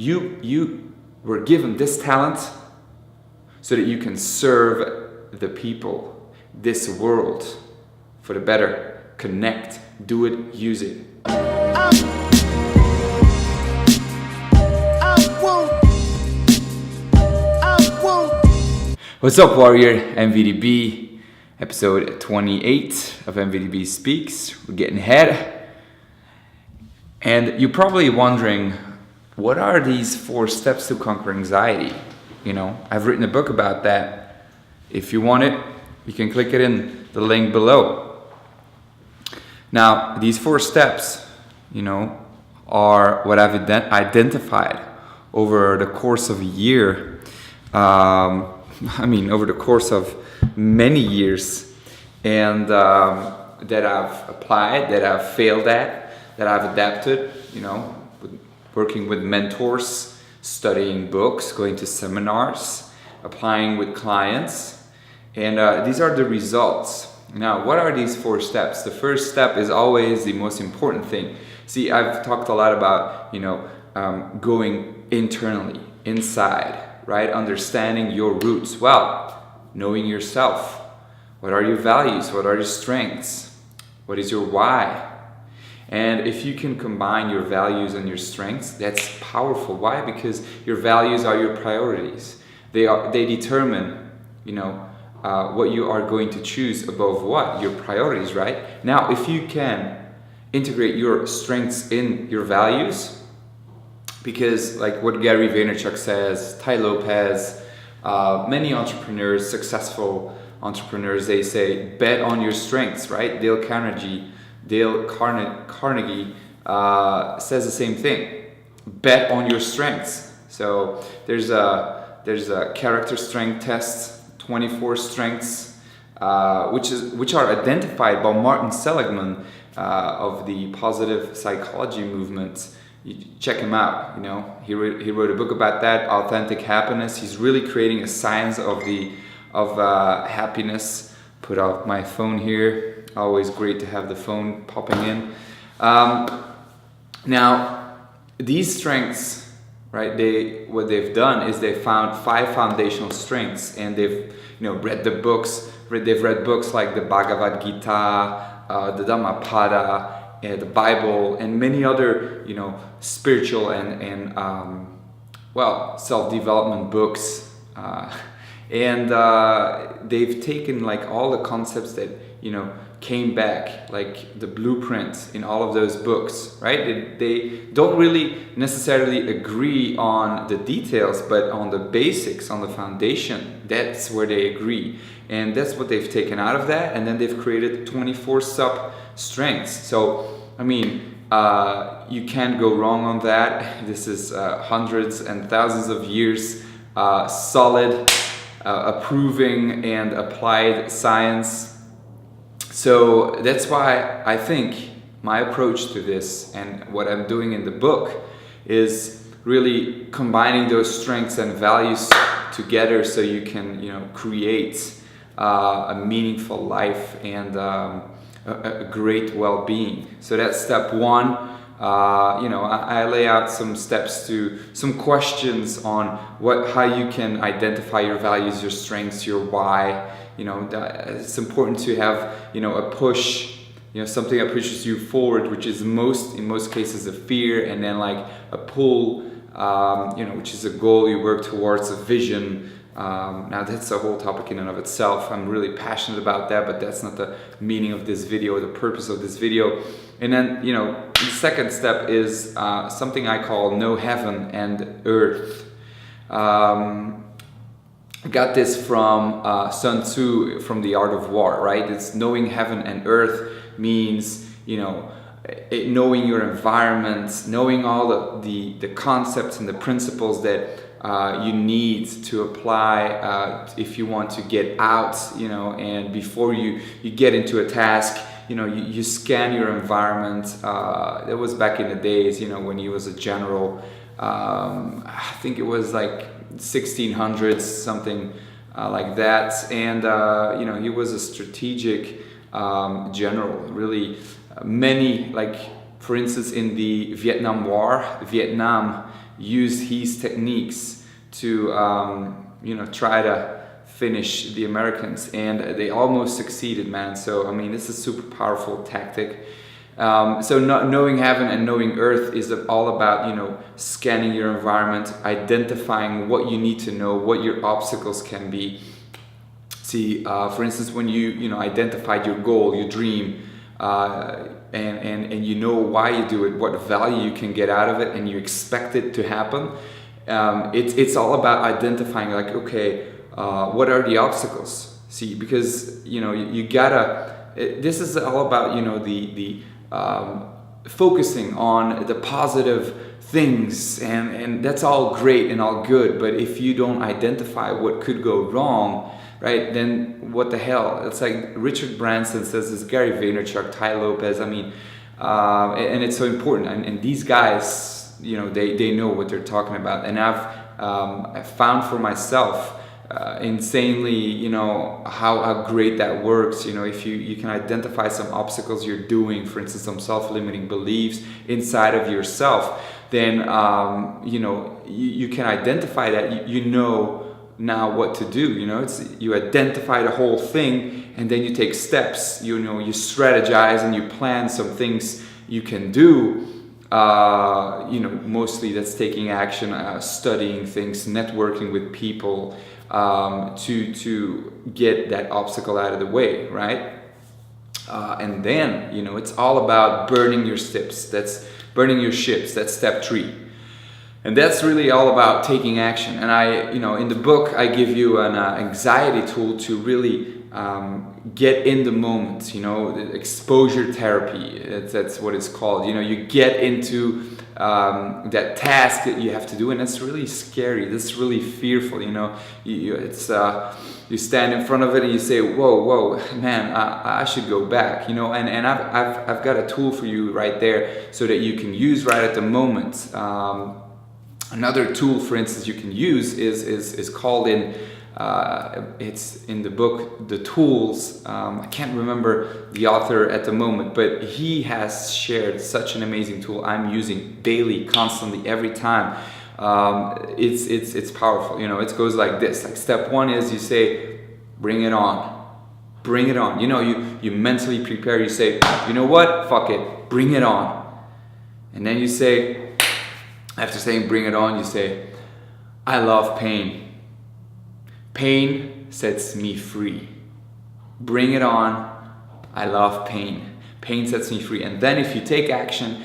you were given this talent so that you can serve the people, this world, for the better. Connect, do it, use it. What's up, Warrior? MVDB, episode 28 of MVDB Speaks. We're getting ahead. And you're probably wondering, what are these 4 steps to conquer anxiety? You know, I've written a book about that. If you want it, you can click it in the link below. Now, these 4 steps, you know, are what I've identified over the course of a year. Over the course of many years, and that I've applied, that I've failed at, that I've adapted, you know, working with mentors, studying books, going to seminars, applying with clients, and these are the results. Now, what are these 4 steps? The first step is always the most important thing. See, I've talked a lot about, you know, going internally, inside, right? Understanding your roots. Well, knowing yourself. What are your values? What are your strengths? What is your why? And if you can combine your values and your strengths, that's powerful. Why? Because your values are your priorities. They determine, you know, what you are going to choose above what? Your priorities, right? Now, if you can integrate your strengths in your values, because like what Gary Vaynerchuk says, Tai Lopez, many entrepreneurs, successful entrepreneurs, they say, bet on your strengths, right? Dale Carnegie says the same thing. Bet on your strengths. So there's a character strength test, 24 strengths, which are identified by Martin Seligman of the positive psychology movement. You check him out. You know, he wrote a book about that, Authentic Happiness. He's really creating a science of happiness. Put out my phone here. Always great to have the phone popping in. Now, these strengths, right? What they've done is they found 5 foundational strengths, and they've read the books. They've read books like the Bhagavad Gita, the Dhammapada, the Bible, and many other, you know, spiritual and self-development books, and they've taken like all the concepts that, you know, came back, like the blueprint in all of those books, right? They don't really necessarily agree on the details, but on the basics, on the foundation, that's where they agree. And that's what they've taken out of that, and then they've created 24 sub strengths. So, I mean, you can't go wrong on that. This is hundreds and thousands of years solid, approving and applied science. So that's why I think my approach to this and what I'm doing in the book is really combining those strengths and values together so you can, you know, create a meaningful life and a great well-being. So that's step 1. I lay out some steps to some questions on how you can identify your values, your strengths, your why. You know, it's important to have, you know, a push, you know, something that pushes you forward, which is in most cases a fear, and then like a pull, which is a goal you work towards, a vision. Now that's a whole topic in and of itself. I'm really passionate about that, but that's not the meaning of this video, the purpose of this video. And then, you know, the second step is something I call know heaven and earth. I got this from Sun Tzu from The Art of War, right? It's knowing heaven and earth means, you know, knowing your environment, knowing all the concepts and the principles that you need to apply if you want to get out, you know, and before you get into a task, you know, you scan your environment. That was back in the days, you know, when he was a general. I think it was like 1600s, something like that. And, he was a strategic general, really. Many, like, for instance, in the Vietnam War, Vietnam, used his techniques to try to finish the Americans, and they almost succeeded, man. So I mean, this is a super powerful tactic. So knowing heaven and knowing earth is all about, scanning your environment, identifying what you need to know, what your obstacles can be. See, for instance, when you identified your goal, your dream, and you know why you do it, what value you can get out of it, and you expect it to happen. It's all about identifying, like, okay, what are the obstacles? See, because you gotta. This is all about the focusing on the positive things, and that's all great and all good. But if you don't identify what could go wrong, right, then what the hell? It's like Richard Branson says this, Gary Vaynerchuk, Tai Lopez. I mean, and it's so important. And these guys, they know what they're talking about. And I've found for myself insanely, how great that works. If you can identify some obstacles you're doing, for instance, some self-limiting beliefs inside of yourself, then you can identify that. You know now what to do. You identify the whole thing, and then you take steps. You strategize and you plan some things you can do. Mostly that's taking action, studying things, networking with people, to get that obstacle out of the way, right? And then it's all about burning your ships. That's step 3. And that's really all about taking action. And in the book, I give you an anxiety tool to really get in the moment, the exposure therapy. That's what it's called. You get into that task that you have to do, and it's really scary. That's really fearful. You stand in front of it and you say, whoa, man, I should go back. And I've got a tool for you right there, so that you can use right at the moment. Another tool, for instance, you can use is called it's in the book, The Tools. I can't remember the author at the moment, but he has shared such an amazing tool I'm using daily, constantly, every time. It's powerful. It goes like this. Like, step 1 is you say, bring it on. Bring it on. You mentally prepare. You say, you know what? Fuck it. Bring it on. And then you say, after saying bring it on, you say, I love pain. Pain sets me free. Bring it on. I love pain. Pain sets me free. And then if you take action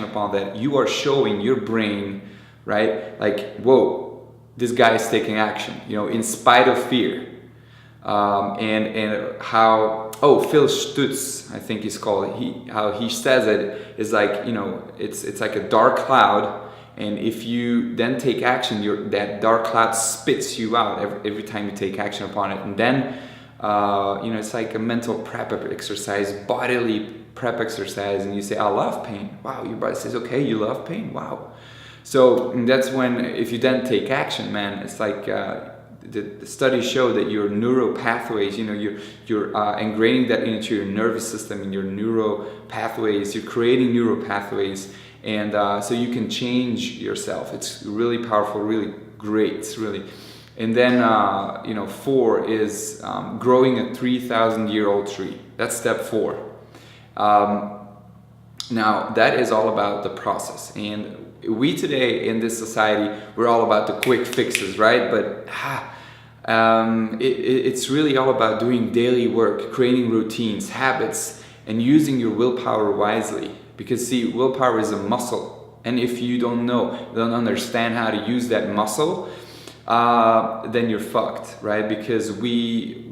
upon that, you are showing your brain, right? Like, whoa, this guy is taking action, in spite of fear. And how, Phil Stutz, I think he's called, how he says it is like, it's like a dark cloud. And if you then take action, that dark cloud spits you out every time you take action upon it. And then, it's like a mental prep exercise, bodily prep exercise. And you say, I love pain. Wow, your body says, okay, you love pain. Wow. So that's when, if you then take action, man, it's like the studies show that your neural pathways, you're ingraining that into your nervous system, in your neural pathways. You're creating neural pathways. And so you can change yourself. It's really powerful, really great. It's really. And then 4 is growing a 3,000-year-old tree. That's step 4. Now that is all about the process. And we today in this society, we're all about the quick fixes, right? But it's really all about doing daily work, creating routines, habits, and using your willpower wisely. Because see, willpower is a muscle, and if you don't understand how to use that muscle, then you're fucked, right? Because we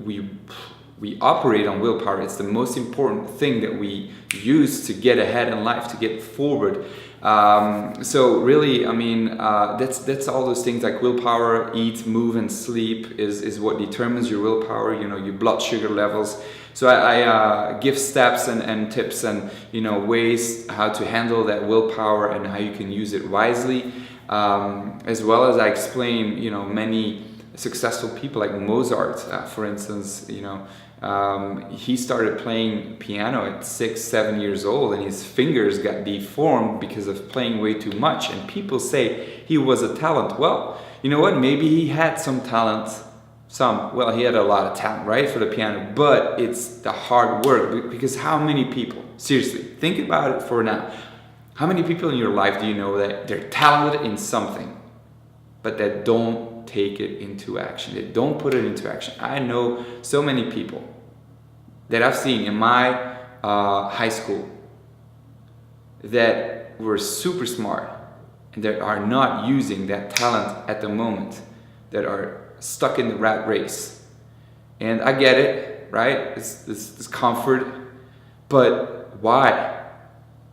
operate on willpower. It's the most important thing that we use to get ahead in life, to get forward. So really, that's all those things like willpower, eat, move, and sleep is what determines your willpower. Your blood sugar levels. So I give steps and tips and ways how to handle that willpower and how you can use it wisely, as well as I explain many successful people like Mozart, for instance. He started playing piano at 6, 7 years old, and his fingers got deformed because of playing way too much. And people say he was a talent. Well, you know what? Maybe he had some talent. Well, he had a lot of talent, right, for the piano, but it's the hard work. Because how many people, seriously, think about it for now. How many people in your life do you know that they're talented in something, but that don't take it into action? They don't put it into action. I know so many people that I've seen in my high school that were super smart and that are not using that talent at the moment, that are stuck in the rat race. And I get it, right? It's comfort, but why?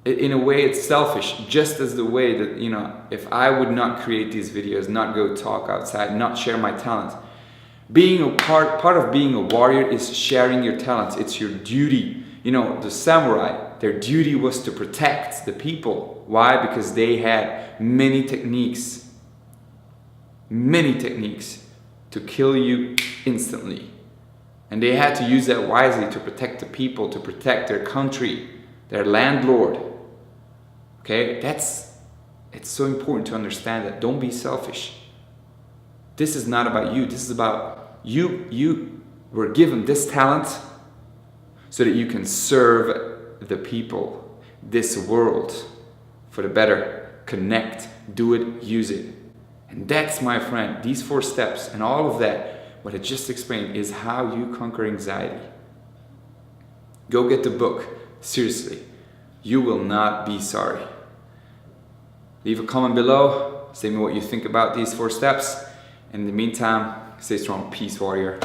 In a way, it's selfish, just as the way that, you know, if I would not create these videos, not go talk outside, not share my talent, being a part of being a warrior is sharing your talents. It's your duty. You know, the samurai, their duty was to protect the people. Why? Because they had many techniques to kill you instantly. And they had to use that wisely to protect the people, to protect their country, their landlord. Okay, it's so important to understand that. Don't be selfish. This is not about you. This is about you. You were given this talent so that you can serve the people, this world, for the better. Connect, do it, use it. And that's, my friend, these 4 steps and all of that, what I just explained, is how you conquer anxiety. Go get the book. Seriously, you will not be sorry. Leave a comment below. Say me what you think about these 4 steps. And in the meantime, stay strong. Peace, warrior.